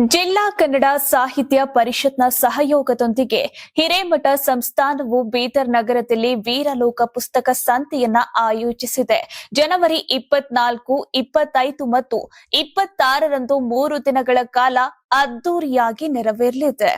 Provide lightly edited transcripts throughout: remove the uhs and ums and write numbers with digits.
ಜಿಲ್ಲಾ ಕನ್ನಡ ಸಾಹಿತ್ಯ ಪರಿಷತ್ನ ಸಹಯೋಗದೊಂದಿಗೆ ಹಿರೇಮಠ ಸಂಸ್ಥಾನವು ಬೀದರ್ ನಗರದಲ್ಲಿ ವೀರಲೋಕ ಪುಸ್ತಕ ಸಂತೆಯನ್ನ ಆಯೋಜಿಸಿದೆ. ಜನವರಿ 24, 25 ಮತ್ತು 26ರಂದು 3 ದಿನಗಳ ಕಾಲ ಅದ್ದೂರಿಯಾಗಿ ನೆರವೇರಲಿದೆ.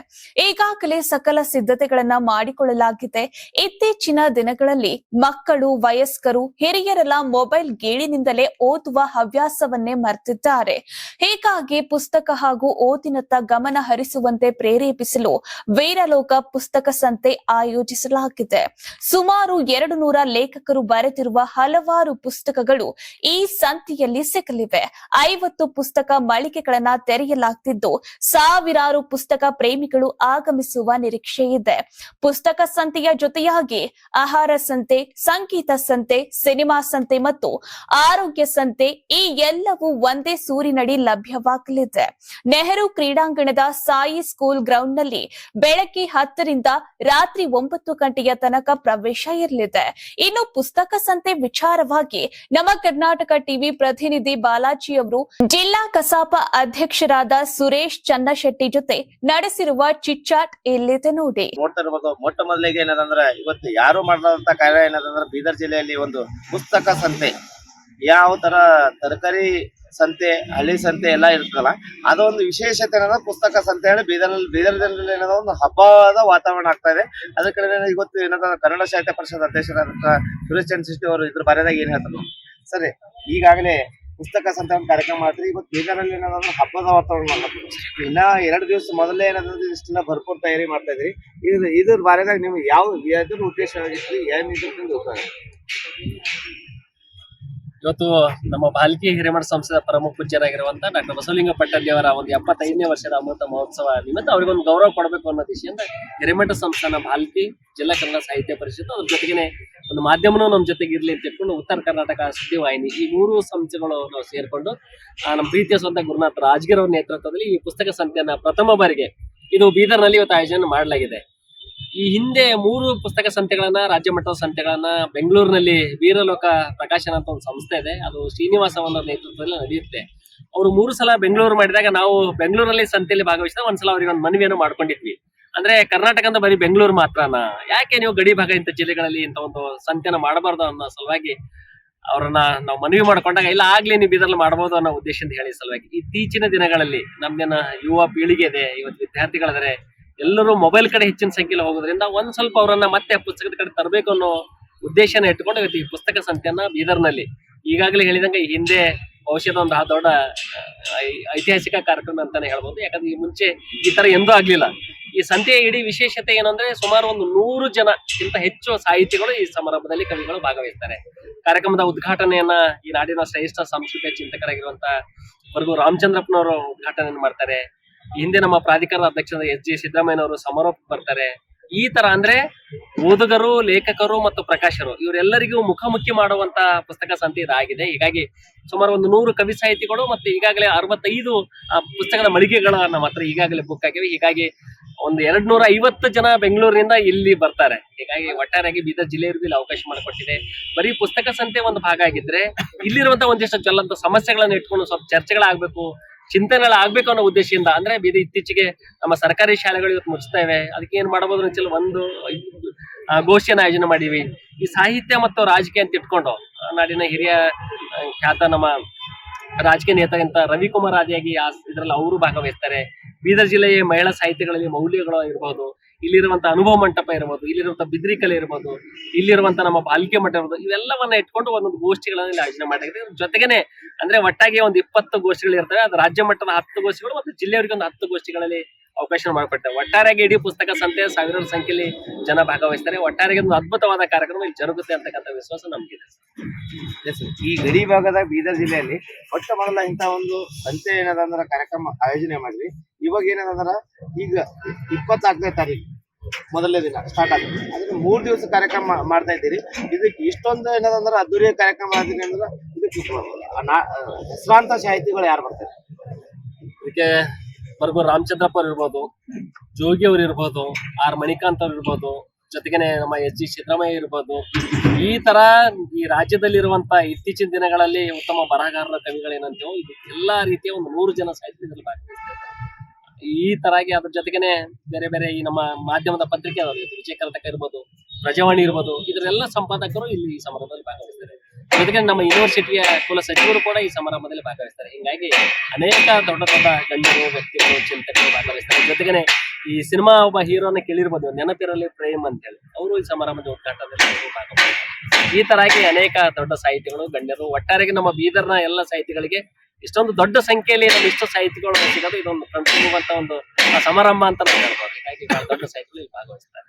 ಈಗಾಗಲೇ ಸಕಲ ಸಿದ್ಧತೆಗಳನ್ನ ಮಾಡಿಕೊಳ್ಳಲಾಗಿದೆ. ಇತ್ತೀಚಿನ ದಿನಗಳಲ್ಲಿ ಮಕ್ಕಳು, ವಯಸ್ಕರು, ಹಿರಿಯರೆಲ್ಲ ಮೊಬೈಲ್ ಗೀಳಿನಿಂದಲೇ ಓದುವ ಹವ್ಯಾಸವನ್ನೇ ಮರೆತಿದ್ದಾರೆ. ಹೀಗಾಗಿ ಪುಸ್ತಕ ಹಾಗೂ ಓದಿನತ್ತ ಗಮನ ಹರಿಸುವಂತೆ ಪ್ರೇರೇಪಿಸಲು ವೀರಲೋಕ ಪುಸ್ತಕ ಸಂತೆ ಆಯೋಜಿಸಲಾಗಿದೆ. ಸುಮಾರು 200 ಲೇಖಕರು ಬರೆದಿರುವ ಹಲವಾರು ಪುಸ್ತಕಗಳು ಈ ಸಂತೆಯಲ್ಲಿ ಸಿಗಲಿವೆ. 50 ಪುಸ್ತಕ ಮಳಿಗೆಗಳನ್ನ ತೆರೆಯಲಾಗುತ್ತಿದ್ದು ಸಾವಿರಾರು ಪುಸ್ತಕ ಪ್ರೇಮಿಗಳು ಆಗಮಿಸುವ ನಿರೀಕ್ಷೆ ಇದೆ. ಪುಸ್ತಕ ಸಂತೆಯ ಜೊತೆಯಾಗಿ ಆಹಾರ ಸಂತೆ, ಸಂಗೀತ ಸಂತೆ, ಸಿನಿಮಾ ಸಂತೆ ಮತ್ತು ಆರೋಗ್ಯ ಸಂತೆ ಈ ಎಲ್ಲವೂ ಒಂದೇ ಸೂರಿನಡಿ ಲಭ್ಯವಾಗಲಿದೆ. ನೆಹರು ಕ್ರೀಡಾಂಗಣದ ಸಾಯಿ ಸ್ಕೂಲ್ ಗ್ರೌಂಡ್ನಲ್ಲಿ ಬೆಳಗ್ಗೆ 10 ರಿಂದ ರಾತ್ರಿ 9 ಗಂಟೆಯ ತನಕ ಪ್ರವೇಶ ಇರಲಿದೆ. ಇನ್ನು ಪುಸ್ತಕ ಸಂತೆ ವಿಚಾರವಾಗಿ ನಮ್ಮ ಕರ್ನಾಟಕ ಟಿವಿ ಪ್ರತಿನಿಧಿ ಬಾಲಾಜಿ ಅವರು ಜಿಲ್ಲಾ ಕಸಾಪ ಅಧ್ಯಕ್ಷರಾದ ಸುರೇಶ್ ಚನ್ನಶೆಟ್ಟಿ ಜೊತೆ ನಡೆಸಿರುವ ಚಿಟ್ಚಾಟ್ ಇಲ್ಲಿದೆ ನೋಡಿ. ನೋಡ್ತಾ ಇರ್ಬೋದು, ಮೊಟ್ಟ ಮೊದಲಿಗೆ ಏನದಂದ್ರೆ ಇವತ್ತು ಯಾರು ಮಾಡದಂತ ಕಾರ್ಯ ಏನದಂದ್ರೆ ಬೀದರ್ ಜಿಲ್ಲೆಯಲ್ಲಿ ಒಂದು ಪುಸ್ತಕ ಸಂತೆ, ಯಾವ ತರ ತರಕಾರಿ ಸಂತೆ, ಹಳ್ಳಿ ಸಂತೆ ಎಲ್ಲ ಇರ್ತದಲ್ಲ, ಅದೊಂದು ವಿಶೇಷತೆ ಏನಂದ್ರೆ ಪುಸ್ತಕ ಸಂತೆ ಹೇಳಿ ಬೀದರ್ದಲ್ಲಿ ಏನದ ಒಂದು ಹಬ್ಬದ ವಾತಾವರಣ ಆಗ್ತಾ ಇದೆ. ಅದ್ರ ಕಡೆ ಇವತ್ತು ಏನಂದ್ರೆ ಕನ್ನಡ ಸಾಹಿತ್ಯ ಪರಿಷತ್ ಅಧ್ಯಕ್ಷರಾದ ಸುರೇಶ್ ಚಂದ್ರಶೆಟ್ಟಿ ಅವರು ಇದ್ರ ಬಾರಿಯಾದಾಗ ಏನ್ ಹೇಳ್ತಾರೆ ಸರಿ, ಈಗಾಗಲೇ ಪುಸ್ತಕ ಸಂತೆ ಒಂದು ಕಾರ್ಯಕ್ರಮ ಮಾಡ್ತೀರಿ. ಇವತ್ತು ಬೀದರಲ್ಲಿ ಏನಂದ್ರೆ ಹಬ್ಬದ ವಾತಾವರಣ ಮಾಡ್ಬೇಕು. ಇನ್ನ 2 ದಿವಸ ಮೊದಲೇ ಏನಂದ್ರೆ ಇಷ್ಟೆಲ್ಲ ಭರ್ಪೂರ್ ತಯಾರಿ ಮಾಡ್ತಾ ಇದ್ರಿ. ಇದ್ರ ಬಾರಿಯಾದಾಗ ನಿಮ್ಗೆ ಯಾವ್ದ್ರ ಉದ್ದೇಶ ಆಗಿತ್ತು, ಏನ್ ಇದ್ರ ಉಪಯೋಗ? ಇವತ್ತು ನಮ್ಮ ಭಾಲ್ಕಿ ಹಿರೇಮಠ ಸಂಸ್ಥೆಯ ಪರಮ ಪೂಜ್ಯರಾಗಿರುವಂತಹ ಡಾಕ್ಟರ್ ಬಸವಲಿಂಗ ಪಟ್ಟದೇವರ ಒಂದು 75ನೇ ವರ್ಷದ ಅಮೃತ ಮಹೋತ್ಸವ ನಿಮಿತ್ತ ಅವರಿಗೊಂದು ಗೌರವ ಕೊಡಬೇಕು ಅನ್ನೋ ದಿಶೆಯಿಂದ ಹಿರೇಮಠ ಸಂಸ್ಥಾನ ಭಾಲ್ಕಿ ಜಿಲ್ಲಾ ಕನ್ನಡ ಸಾಹಿತ್ಯ ಪರಿಷತ್ ಅದ್ರ ಜೊತೆಗೇನೆ ಒಂದು ಮಾಧ್ಯಮನೂ ನಮ್ಮ ಜೊತೆಗೆ ಇರ್ಲಿ ಅಂತ ಇಟ್ಕೊಂಡು ಉತ್ತರ ಕರ್ನಾಟಕ ಸುದ್ದಿವಾಹಿನಿ ಈ 3 ಸಂಸ್ಥೆಗಳು ನಾವು ಸೇರ್ಕೊಂಡು ನಮ್ಮ ಪ್ರೀತಿಯ ಸ್ವಂತ ಗುರುನಾಥ ರಾಜಗಿರ್ ಅವರ ನೇತೃತ್ವದಲ್ಲಿ ಈ ಪುಸ್ತಕ ಸಂತೆಯನ್ನ ಪ್ರಥಮ ಬಾರಿಗೆ ಇದು ಬೀದರ್ನಲ್ಲಿ ಇವತ್ತು ಆಯೋಜನೆ ಮಾಡಲಾಗಿದೆ. ಈ ಹಿಂದೆ 3 ಪುಸ್ತಕ ಸಂತೆಗಳನ್ನ, ರಾಜ್ಯ ಮಟ್ಟದ ಸಂತೆಗಳನ್ನ ಬೆಂಗಳೂರಿನಲ್ಲಿ ವೀರಲೋಕ ಪ್ರಕಾಶನ ಅಂತ ಒಂದು ಸಂಸ್ಥೆ ಇದೆ, ಅದು ಶ್ರೀನಿವಾಸ ಅವರ ನೇತೃತ್ವದಲ್ಲಿ ನಡೆಯುತ್ತೆ. ಅವರು 3 ಸಲ ಬೆಂಗಳೂರು ಮಾಡಿದಾಗ ನಾವು ಬೆಂಗಳೂರಲ್ಲಿ ಸಂತೆಯಲ್ಲಿ ಭಾಗವಹಿಸಿದ ಒಂದ್ಸಲ ಅವ್ರಿಗೆ ಒಂದು ಮನವಿಯನ್ನು ಮಾಡ್ಕೊಂಡಿದ್ವಿ. ಅಂದ್ರೆ ಕರ್ನಾಟಕ ಅಂತ ಬರೀ ಬೆಂಗಳೂರು ಮಾತ್ರನಾ, ಯಾಕೆ ನೀವು ಗಡಿ ಭಾಗ ಇಂಥ ಜಿಲ್ಲೆಗಳಲ್ಲಿ ಇಂಥ ಒಂದು ಸಂತೆನ ಮಾಡಬಾರ್ದು ಅನ್ನೋ ಸಲುವಾಗಿ ಅವ್ರನ್ನ ನಾವು ಮನವಿ ಮಾಡ್ಕೊಂಡಾಗ ಇಲ್ಲ ಆಗ್ಲಿ ನೀವು ಬೀದರ್ಲಿ ಮಾಡಬಹುದು ಅನ್ನೋ ಉದ್ದೇಶದಿಂದ ಹೇಳಿ ಸಲುವಾಗಿ ಇತ್ತೀಚಿನ ದಿನಗಳಲ್ಲಿ ನಮ್ದೇನ ಯುವ ಪೀಳಿಗೆ ಇದೆ, ಇವತ್ತು ವಿದ್ಯಾರ್ಥಿಗಳಿದ್ದಾರೆ, ಎಲ್ಲರೂ ಮೊಬೈಲ್ ಕಡೆ ಹೆಚ್ಚಿನ ಸಂಖ್ಯೆಯಲ್ಲಿ ಹೋಗೋದ್ರಿಂದ ಒಂದ್ ಸ್ವಲ್ಪ ಅವರನ್ನ ಮತ್ತೆ ಪುಸ್ತಕದ ಕಡೆ ತರಬೇಕು ಅನ್ನೋ ಉದ್ದೇಶನ ಇಟ್ಕೊಂಡು ಇವತ್ತು ಈ ಪುಸ್ತಕ ಸಂತೆಯನ್ನ ಬೀದರ್ನಲ್ಲಿ ಈಗಾಗಲೇ ಹೇಳಿದಂಗೆ ಈ ಹಿಂದೆ ಬಹುಶಃ ಒಂದು ದೊಡ್ಡ ಐತಿಹಾಸಿಕ ಕಾರ್ಯಕ್ರಮ ಅಂತಾನೆ ಹೇಳ್ಬೋದು. ಯಾಕಂದ್ರೆ ಈ ಮುಂಚೆ ಈ ತರ ಎಂದೂ ಆಗ್ಲಿಲ್ಲ. ಈ ಸಂತೆಯ ಇಡೀ ವಿಶೇಷತೆ ಏನಂದ್ರೆ ಸುಮಾರು ಒಂದು 100 ಜನಕ್ಕಿಂತ ಹೆಚ್ಚು ಸಾಹಿತಿಗಳು ಈ ಸಮಾರಂಭದಲ್ಲಿ ಕವಿಗಳು ಭಾಗವಹಿಸ್ತಾರೆ. ಕಾರ್ಯಕ್ರಮದ ಉದ್ಘಾಟನೆಯನ್ನ ಈ ನಾಡಿನ ಶ್ರೇಷ್ಠ ಸಾಂಸ್ಕೃತಿಕ ಚಿಂತಕರಾಗಿರುವಂತಹ ಬರ್ಗೂರು ರಾಮಚಂದ್ರಪ್ಪನವರು ಉದ್ಘಾಟನೆ ಮಾಡ್ತಾರೆ. ಹಿಂದೆ ನಮ್ಮ ಪ್ರಾಧಿಕಾರದ ಅಧ್ಯಕ್ಷರಾದ ಎಸ್ ಜಿ ಸಿದ್ದರಾಮಯ್ಯನವರು ಸಮಾರೋಪ ಬರ್ತಾರೆ. ಈ ತರ ಅಂದ್ರೆ ಓದುಗರು, ಲೇಖಕರು ಮತ್ತು ಪ್ರಕಾಶಕರು ಇವರೆಲ್ಲರಿಗೂ ಮುಖಾಮುಖಿ ಮಾಡುವಂತ ಪುಸ್ತಕ ಸಂತೆ ಇದಾಗಿದೆ. ಹೀಗಾಗಿ ಸುಮಾರು ಒಂದು 100 ಕವಿ ಸಾಹಿತಿಗಳು ಮತ್ತೆ ಈಗಾಗಲೇ 65 ಪುಸ್ತಕದ ಮಳಿಗೆಗಳ ನಮ್ಮ ಹತ್ರ ಈಗಾಗಲೇ ಬುಕ್ ಆಗಿವೆ. ಹೀಗಾಗಿ ಒಂದು 250 ಜನ ಬೆಂಗಳೂರಿನಿಂದ ಇಲ್ಲಿ ಬರ್ತಾರೆ. ಹೀಗಾಗಿ ಒಟ್ಟಾರೆಯಾಗಿ ಬೀದರ್ ಜಿಲ್ಲೆಯವರಿಗೂ ಇಲ್ಲಿ ಅವಕಾಶ ಮಾಡಿಕೊಟ್ಟಿದೆ. ಬರೀ ಪುಸ್ತಕ ಸಂತೆ ಒಂದು ಭಾಗ ಆಗಿದ್ರೆ ಇಲ್ಲಿರುವಂತಹ ಒಂದಿಷ್ಟು ಜ್ವಲಂತ ಸಮಸ್ಯೆಗಳನ್ನ ಇಟ್ಕೊಂಡು ಸ್ವಲ್ಪ ಚರ್ಚೆಗಳಾಗಬೇಕು, ಚಿಂತನೆಗಳಾಗಬೇಕು ಅನ್ನೋ ಉದ್ದೇಶದಿಂದ ಅಂದ್ರೆ ಇತ್ತೀಚೆಗೆ ನಮ್ಮ ಸರ್ಕಾರಿ ಶಾಲೆಗಳು ಇವತ್ತು ಮುಚ್ತಾ ಇವೆ. ಅದಕ್ಕೆ ಏನ್ ಮಾಡಬಹುದು ಅಂತ ಒಂದು ಗೋಷ್ಠಿಯನ್ನು ಆಯೋಜನೆ ಮಾಡೀವಿ. ಈ ಸಾಹಿತ್ಯ ಮತ್ತು ರಾಜಕೀಯ ಅಂತ ಇಟ್ಕೊಂಡು ನಾಡಿನ ಹಿರಿಯ ಖ್ಯಾತ ನಮ್ಮ ರಾಜಕೀಯ ನೇತಾರಂತ ರವಿಕುಮಾರ್ ಆದಿಯಾಗಿ ಇದ್ರಲ್ಲಿ ಅವರು ಭಾಗವಹಿಸ್ತಾರೆ. ಬೀದರ್ ಜಿಲ್ಲೆಯ ಮಹಿಳಾ ಸಾಹಿತ್ಯಗಳಲ್ಲಿ ಮೌಲ್ಯಗಳು ಇರ್ಬೋದು, ಇಲ್ಲಿರುವಂತಹ ಅನುಭವ ಮಂಟಪ ಇರ್ಬೋದು, ಇಲ್ಲಿರುವಂತಹ ಬಿದ್ರಿ ಕಲೆ ಇರ್ಬೋದು, ಇಲ್ಲಿರುವಂತ ನಮ್ಮ ಬಾಲ್ಕೆ ಮಠ ಇರ್ಬೋದು, ಇವೆಲ್ಲವನ್ನ ಇಟ್ಕೊಂಡು ಒಂದೊಂದು ಗೋಷ್ಠಿಗಳಲ್ಲಿ ಆಯೋಜನೆ ಮಾಡಿದ್ರೆ ಜೊತೆಗೇನೆ ಅಂದ್ರೆ ಒಟ್ಟಾಗಿ ಒಂದು 20 ಗೋಷ್ಠಿಗಳು ಇರ್ತವೆ. ಅದು ರಾಜ್ಯ ಮಟ್ಟದ 10 ಗೋಷ್ಠಿಗಳು ಮತ್ತು ಜಿಲ್ಲೆಯವರಿಗೆ ಒಂದು 10 ಗೋಷ್ಠಿಗಳಲ್ಲಿ ಅವಕಾಶ ಮಾಡಿಕೊಡ್ತೇವೆ. ಒಟ್ಟಾರೆಯಾಗಿ ಇಡೀ ಪುಸ್ತಕ ಸಂತೆ ಸಾವಿರಾರು ಸಂಖ್ಯೆಯಲ್ಲಿ ಜನ ಭಾಗವಹಿಸ್ತಾರೆ. ಒಟ್ಟಾರೆಗೆ ಒಂದು ಅದ್ಭುತವಾದ ಕಾರ್ಯಕ್ರಮ ಇಲ್ಲಿ ಜರುಗುತ್ತೆ ಅಂತಕ್ಕಂಥ ವಿಶ್ವಾಸ ನಮ್ಗಿದೆ. ಈ ಗಡಿ ಭಾಗದ ಬೀದರ್ ಜಿಲ್ಲೆಯಲ್ಲಿ ಮೊಟ್ಟ ಮೊದಲ ಇಂತ ಒಂದು ಸಂತೆ ಏನದಂದ್ರ ಕಾರ್ಯಕ್ರಮ ಆಯೋಜನೆ ಮಾಡಿದ್ವಿ. ಇವಾಗ ಏನದಂದ್ರ ಈಗ 24ನೇ ತಾರೀಕು ಮೊದಲನೇ ದಿನ ಸ್ಟಾರ್ಟ್ ಆಗುತ್ತೆ. ಅದಕ್ಕೆ 3 ದಿವಸ ಕಾರ್ಯಕ್ರಮ ಮಾಡ್ತಾ ಇದ್ದೀರಿ. ಇದಕ್ಕೆ ಇಷ್ಟೊಂದು ಏನದಂದ್ರ ಅದ್ದೂರಿಯ ಕಾರ್ಯಕ್ರಮ ಆದ್ರೆ ಅಂದ್ರೆ ಇದಕ್ಕೆ ಹೆಸರಾಂತ ಸಾಹಿತಿಗಳು ಯಾರು ಬರ್ತಾರೆ? ಇದಕ್ಕೆ ಬರ್ಗೂರು ರಾಮಚಂದ್ರಪ್ಪ ಅವ್ರು ಇರ್ಬೋದು, ಜೋಗಿ ಅವ್ರು ಇರ್ಬೋದು, ಆರ್ ಮಣಿಕಾಂತ್ ಅವ್ರು ಇರ್ಬೋದು, ಜೊತೆಗೇನೆ ನಮ್ಮ ಎಸ್ ಜಿ ಸಿದ್ದರಾಮಯ್ಯ ಇರ್ಬೋದು. ಈ ತರ ಈ ರಾಜ್ಯದಲ್ಲಿರುವಂತ ಇತ್ತೀಚಿನ ದಿನಗಳಲ್ಲಿ ಉತ್ತಮ ಬರಹಗಾರರ ಕವಿಗಳೇನಂತೇವೋ ಇದು ಎಲ್ಲಾ ರೀತಿಯ ಒಂದು 100 ಜನ ಸಾಹಿತ್ಯದಲ್ಲಿ ಭಾಗವಹಿಸ್ತಾರೆ. ಈ ತರಾಗಿ ಅದ್ರ ಜೊತೆಗೇನೆ ಬೇರೆ ಬೇರೆ ಈ ನಮ್ಮ ಮಾಧ್ಯಮದ ಪತ್ರಿಕೆ ವಿಜಯ ಕರ್ನಾಟಕ ಇರ್ಬೋದು, ಪ್ರಜಾವಾಣಿ ಇರ್ಬೋದು, ಇದರೆಲ್ಲ ಸಂಪಾದಕರು ಇಲ್ಲಿ ಈ ಸಮಾರಂಭದಲ್ಲಿ ಭಾಗವಹಿಸ್ತಾರೆ. ಜೊತೆಗೆ ನಮ್ಮ ಯೂನಿವರ್ಸಿಟಿಯ ಕುಲ ಸಚಿವರು ಕೂಡ ಈ ಸಮಾರಂಭದಲ್ಲಿ ಭಾಗವಹಿಸ್ತಾರೆ. ಹಿಂಗಾಗಿ ಅನೇಕ ದೊಡ್ಡ ದೊಡ್ಡ ಗಣ್ಯರು, ವ್ಯಕ್ತಿಗಳು, ಚಿಂತಕರು ಭಾಗವಹಿಸ್ತಾರೆ. ಜೊತೆಗೇನೆ ಈ ಸಿನಿಮಾ ಒಬ್ಬ ಹೀರೋನ ಕೇಳಿರ್ಬೋದು, ನೆನಪಿರಲಿ ಪ್ರೇಮ್ ಅಂತ ಹೇಳಿ, ಅವರು ಈ ಸಮಾರಂಭದ ಉದ್ಘಾಟನೆಯಲ್ಲಿ ಭಾಗವಹಿಸ್ತಾರೆ. ಈ ತರಾಗಿ ಅನೇಕ ದೊಡ್ಡ ಸಾಹಿತಿಗಳು, ಗಣ್ಯರು, ಒಟ್ಟಾರೆಗೆ ನಮ್ಮ ಬೀದರ್ನ ಎಲ್ಲ ಸಾಹಿತಿಗಳಿಗೆ ಇಷ್ಟೊಂದು ದೊಡ್ಡ ಸಂಖ್ಯೆಯಲ್ಲಿ ನಮ್ಮ ಇಷ್ಟ ಸಾಹಿತಿಗಳು ಸಿಗೋದು ಇದೊಂದು ಕಣ್ತುಂಬುವಂತ ಒಂದು ಸಮಾರಂಭ ಅಂತ ನಾವು ಹೇಳ್ಬೋದು. ಹೀಗಾಗಿ ಬಹಳ ದೊಡ್ಡ ಸಾಹಿತಿಗಳು ಇಲ್ಲಿ ಭಾಗವಹಿಸ್ತಾರೆ.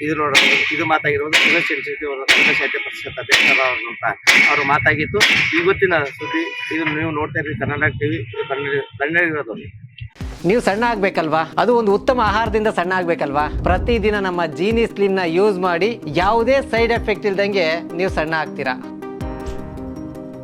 ಇದು ನೋಡೋದು ಇದು ಮಾತಾಗಿರೋದು ಯೂನಿವರ್ಸಿಟಿ ಅವರು ಕನ್ನಡ ಸಾಹಿತ್ಯ ಪರಿಷತ್ ಅಧ್ಯಕ್ಷರಾದಂತ ಅವರು ಮಾತಾಗಿದ್ದು. ಇವತ್ತಿನ ಸುದ್ದಿ ಇದು ನೀವು ನೋಡ್ತಾ ಇದ್ದೀರಿ ಕರ್ನಾಟಕ ಟಿವಿ. ಇದು ಕನ್ನಡಿಗರದು. ನೀವು ಸಣ್ಣ ಆಗ್ಬೇಕಲ್ವಾ? ಅದು ಒಂದು ಉತ್ತಮ ಆಹಾರದಿಂದ ಸಣ್ಣ ಆಗ್ಬೇಕಲ್ವಾ? ಪ್ರತಿದಿನ ನಮ್ಮ ಜೀನಿ ಸ್ಲಿಮ್ ನ ಯೂಸ್ ಮಾಡಿ ಯಾವುದೇ ಸೈಡ್ ಎಫೆಕ್ಟ್ ಇಲ್ದಂಗೆ ನೀವು ಸಣ್ಣ ಆಗ್ತೀರಾ.